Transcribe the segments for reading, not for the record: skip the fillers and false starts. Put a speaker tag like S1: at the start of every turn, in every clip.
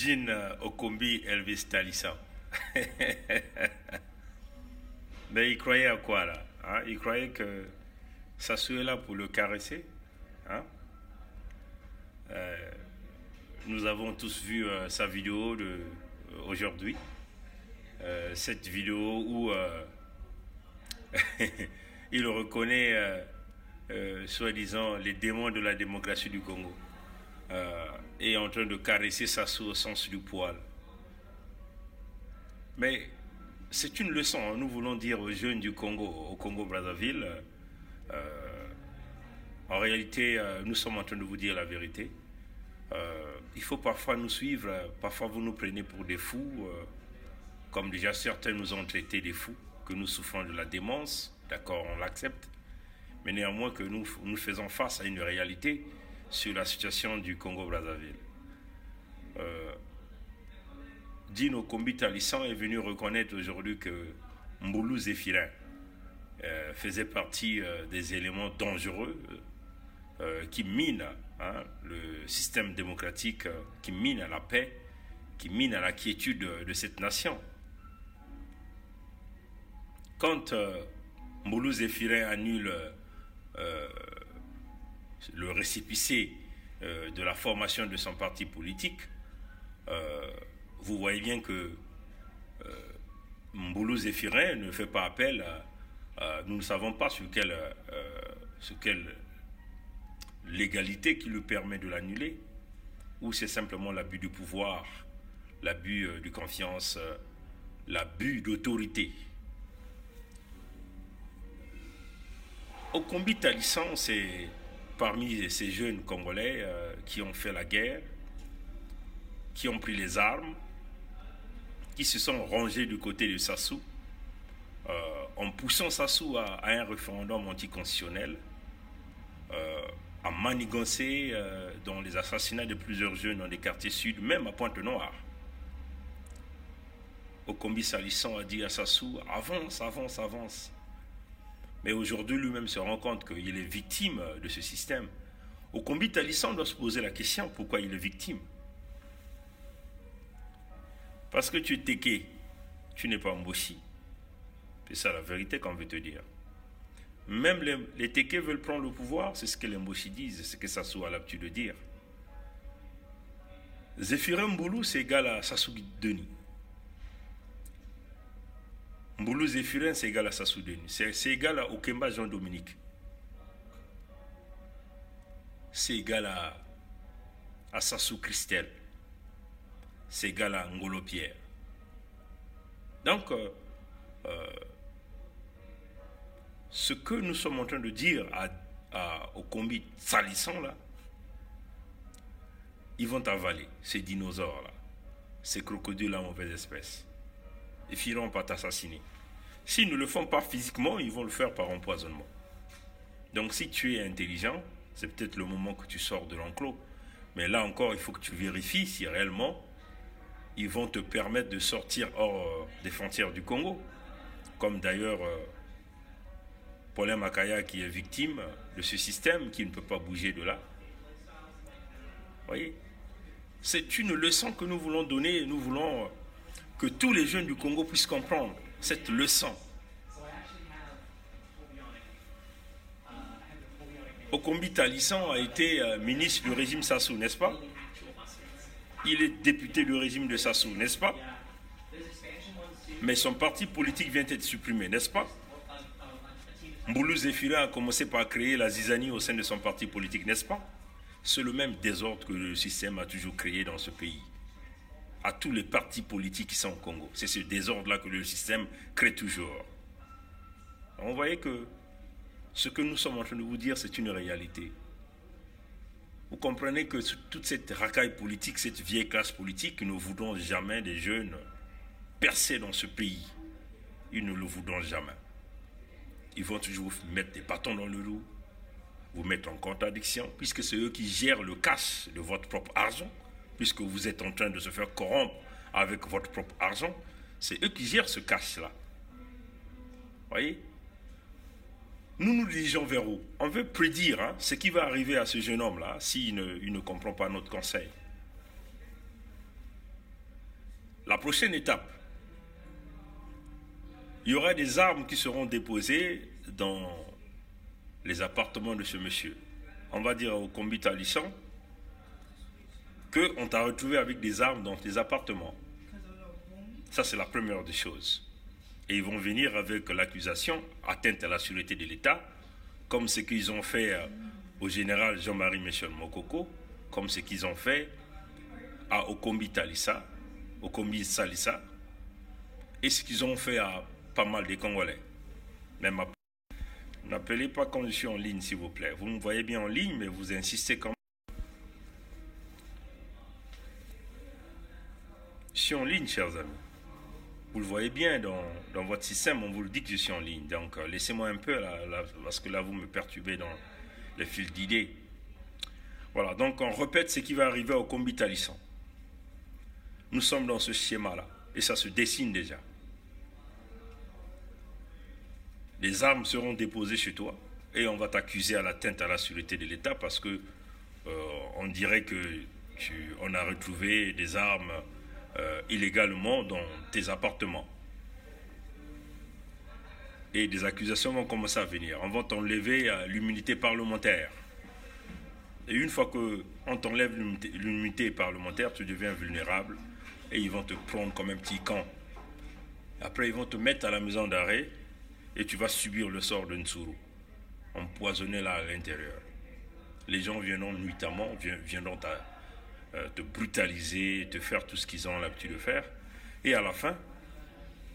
S1: Jean Okombi Elvis Talissan. Mais il croyait à quoi là, hein? Il croyait que Sassou est là pour le caresser, hein? Nous avons tous vu sa vidéo aujourd'hui. Cette vidéo où il reconnaît, soi-disant, les démons de la démocratie du Congo. Et en train de caresser Sassou au sens du poil. Mais c'est une leçon. Nous voulons dire aux jeunes du Congo, au Congo-Brazzaville, en réalité, nous sommes en train de vous dire la vérité. Il faut parfois nous suivre, parfois vous nous prenez pour des fous, comme déjà certains nous ont traités des fous, que nous souffrons de la démence, d'accord, on l'accepte, mais néanmoins que nous faisons face à une réalité sur la situation du Congo-Brazzaville. Jean Okombi Talissan est venu reconnaître aujourd'hui que Mboulou Zéphirin faisait partie des éléments dangereux qui minent le système démocratique, qui minent à la paix, qui minent à la quiétude de cette nation. Quand Mboulou Zéphirin annule le récépissé de la formation de son parti politique, vous voyez bien que Mboulou Zéphirin ne fait pas appel nous ne savons pas sur quelle légalité qui lui permet de l'annuler, ou c'est simplement l'abus du pouvoir, l'abus de confiance, l'abus d'autorité. Okombi Talissan, c'est parmi ces jeunes Congolais qui ont fait la guerre, qui ont pris les armes, qui se sont rangés du côté de Sassou, en poussant Sassou à un référendum anticonstitutionnel, à manigancer dans les assassinats de plusieurs jeunes dans des quartiers sud, même à Pointe-Noire. Okombi Talissan a dit à Sassou, avance, avance, avance. Mais aujourd'hui, lui-même se rend compte qu'il est victime de ce système. Okombi Talissan doit se poser la question pourquoi il est victime. Parce que tu es Téké, tu n'es pas Mboshi. C'est ça la vérité qu'on veut te dire. Même les Téké veulent prendre le pouvoir, c'est ce que les Mboshi disent, c'est ce que Sassou a l'habitude de dire. Zéphirin Mboulou, c'est égal à Sassou Denis. Mboulou Zéphirin, c'est égal à Sassou Denis. C'est égal à Okemba Jean-Dominique. C'est égal à Sassou Christelle. C'est égal à Ngolo Pierre. Donc, ce que nous sommes en train de dire au Okombi Talissan, là, ils vont avaler ces dinosaures-là, ces crocodiles à mauvaise espèce. Ils finiront par t'assassiner. S'ils ne le font pas physiquement, ils vont le faire par empoisonnement. Donc si tu es intelligent, c'est peut-être le moment que tu sors de l'enclos. Mais là encore, il faut que tu vérifies si réellement ils vont te permettre de sortir hors des frontières du Congo. Comme d'ailleurs Paulin Makaya qui est victime de ce système, qui ne peut pas bouger de là. Vous voyez? C'est une leçon que nous voulons donner. Nous voulons que tous les jeunes du Congo puissent comprendre cette leçon. Okombi Talissan a été ministre du régime Sassou, n'est-ce pas? Il est député du régime de Sassou, n'est-ce pas? Mais son parti politique vient d'être supprimé, n'est-ce pas? Mboulou Zéphirin a commencé par créer la zizanie au sein de son parti politique, n'est-ce pas? C'est le même désordre que le système a toujours créé dans ce pays. À tous les partis politiques qui sont au Congo. C'est ce désordre-là que le système crée toujours. On voyait que ce que nous sommes en train de vous dire, c'est une réalité. Vous comprenez que toute cette racaille politique, cette vieille classe politique, nous ne voudrons jamais des jeunes percer dans ce pays. Ils ne le voudront jamais. Ils vont toujours vous mettre des bâtons dans le loup, vous mettre en contradiction, puisque c'est eux qui gèrent le cash de votre propre argent, puisque vous êtes en train de se faire corrompre avec votre propre argent, c'est eux qui gèrent ce cash-là. Vous voyez? Nous nous dirigeons vers où? On veut prédire ce qui va arriver à ce jeune homme-là s'il ne comprend pas notre conseil. La prochaine étape, il y aura des armes qui seront déposées dans les appartements de ce monsieur. On va dire au combi Talisson qu'on t'a retrouvé avec des armes dans tes appartements. Ça, c'est la première des choses. Et ils vont venir avec l'accusation atteinte à la sûreté de l'État, comme ce qu'ils ont fait au général Jean-Marie Michel Mokoko, comme ce qu'ils ont fait à Okombi Talissa, Okombi Salissa, et ce qu'ils ont fait à pas mal de Congolais. Même à... N'appelez pas quand je suis en ligne, s'il vous plaît. Vous me voyez bien en ligne, mais vous insistez quand même. Je suis en ligne, chers amis. Vous le voyez bien dans votre système, on vous le dit que je suis en ligne. Donc, laissez-moi un peu, là, parce que là, vous me perturbez dans le fil d'idées. Voilà, donc on répète ce qui va arriver au combi Talisson. Nous sommes dans ce schéma-là, et ça se dessine déjà. Les armes seront déposées chez toi, et on va t'accuser à l'atteinte à la sûreté de l'État, parce que on dirait que on a retrouvé des armes illégalement dans tes appartements. Et des accusations vont commencer à venir. On va t'enlever l'immunité parlementaire. Et une fois qu'on t'enlève l'immunité parlementaire, tu deviens vulnérable et ils vont te prendre comme un petit camp. Après, ils vont te mettre à la maison d'arrêt et tu vas subir le sort de Nsuru, empoisonné là à l'intérieur. Les gens viendront nuitamment, viendront te brutaliser, te faire tout ce qu'ils ont l'habitude de faire. Et à la fin,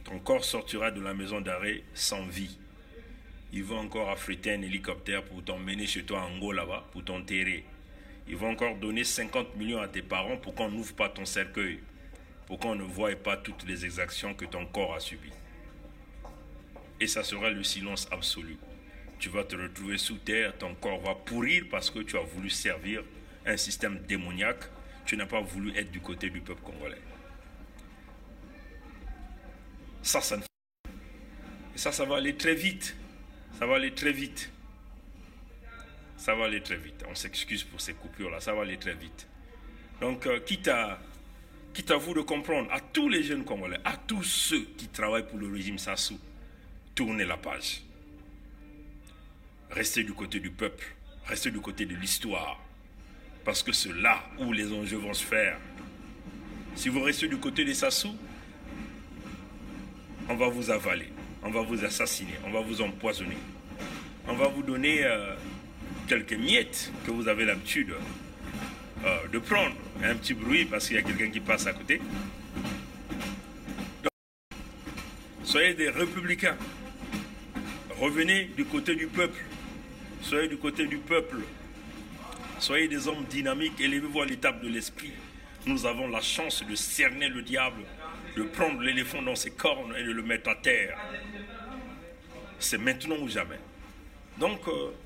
S1: ton corps sortira de la maison d'arrêt sans vie. Ils vont encore affréter un hélicoptère pour t'emmener chez toi en Angola là-bas, pour t'enterrer. Ils vont encore donner 50 millions à tes parents pour qu'on n'ouvre pas ton cercueil, pour qu'on ne voie pas toutes les exactions que ton corps a subies. Et ça sera le silence absolu. Tu vas te retrouver sous terre, ton corps va pourrir parce que tu as voulu servir un système démoniaque. Tu n'as pas voulu être du côté du peuple congolais. Ça va aller très vite. Ça va aller très vite. Ça va aller très vite. On s'excuse pour ces coupures-là. Ça va aller très vite. Donc, quitte à vous de comprendre, à tous les jeunes Congolais, à tous ceux qui travaillent pour le régime Sassou, tournez la page. Restez du côté du peuple. Restez du côté de l'histoire. Parce que c'est là où les enjeux vont se faire. Si vous restez du côté des Sassou, on va vous avaler. On va vous assassiner, on va vous empoisonner. On va vous donner quelques miettes que vous avez l'habitude de prendre. Un petit bruit parce qu'il y a quelqu'un qui passe à côté. Donc, soyez des républicains. Revenez du côté du peuple. Soyez du côté du peuple. Soyez des hommes dynamiques. Élevez-vous à l'étape de l'esprit. Nous avons la chance de cerner le diable, de prendre l'éléphant dans ses cornes et de le mettre à terre. C'est maintenant ou jamais. Donc,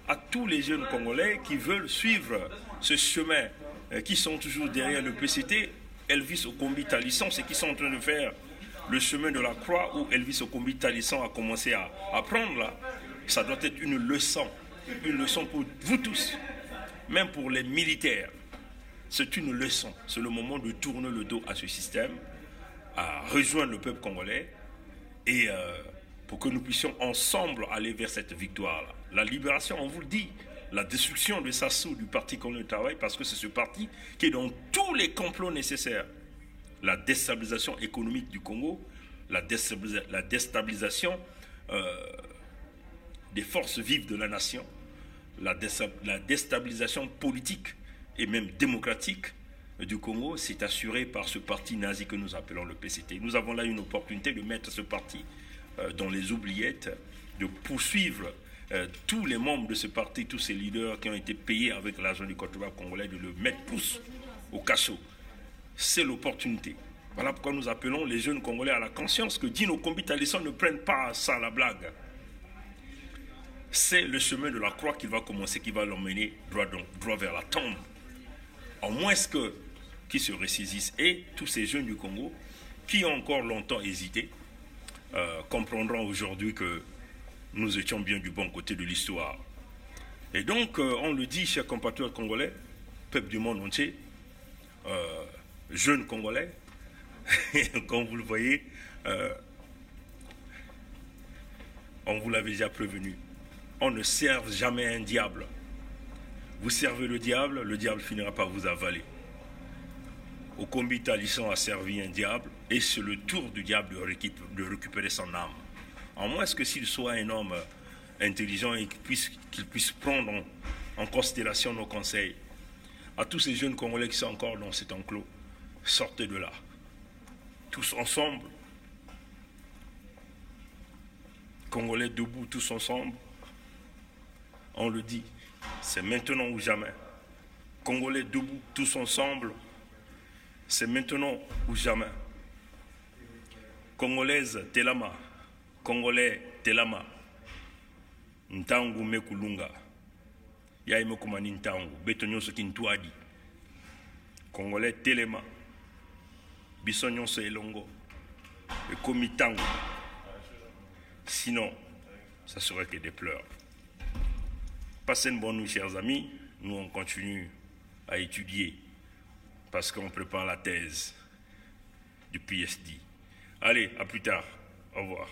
S1: à tous les jeunes Congolais qui veulent suivre ce chemin, qui sont toujours derrière le PCT, Elvis Okombi Talisson, c'est qu'ils sont en train de faire le chemin de la croix où Elvis Okombi Talisson a commencé à prendre là. Ça doit être une leçon pour vous tous, même pour les militaires. C'est une leçon. C'est le moment de tourner le dos à ce système, à rejoindre le peuple congolais et pour que nous puissions ensemble aller vers cette victoire-là. La libération, on vous le dit, la destruction de Sassou, du Parti congolais du travail, parce que c'est ce parti qui est dans tous les complots nécessaires. La déstabilisation économique du Congo, la déstabilisation des forces vives de la nation, la déstabilisation politique et même démocratique du Congo, c'est assuré par ce parti nazi que nous appelons le PCT. Nous avons là une opportunité de mettre ce parti dans les oubliettes, de poursuivre tous les membres de ce parti, tous ces leaders qui ont été payés avec l'argent du contribuable congolais, de le mettre tous au cachot. C'est l'opportunité. Voilà pourquoi nous appelons les jeunes Congolais à la conscience que Dino Okombi Talisson ne prenne pas ça à la blague. C'est le chemin de la croix qu'il va commencer, qui va l'emmener droit vers la tombe. En moins qu'ils se ressaisissent. Et tous ces jeunes du Congo qui ont encore longtemps hésité comprendront aujourd'hui que nous étions bien du bon côté de l'histoire. Et donc, on le dit, chers compatriotes congolais, peuple du monde entier, jeunes Congolais, Comme vous le voyez, on vous l'avait déjà prévenu. On ne sert jamais un diable. Vous servez le diable finira par vous avaler. Okombi Talisson a servi un diable et c'est le tour du diable de récupérer son âme. En moins que s'il soit un homme intelligent et qu'il puisse prendre en considération nos conseils. À tous ces jeunes Congolais qui sont encore dans cet enclos, sortez de là. Tous ensemble. Congolais debout, tous ensemble. On le dit, c'est maintenant ou jamais. Congolais debout, tous ensemble. C'est maintenant ou jamais. Congolaise, telama. Congolais, telama. Ntangu mekulunga. Yaye mekumani ntangu. Betonyoso kintuadi. Congolais, telema. Bisonyoso elongo. Et komitangu. Sinon, ça serait que des pleurs. Passez une bonne nuit, chers amis. Nous, on continue à étudier parce qu'on prépare la thèse du PhD. Allez, à plus tard. Au revoir.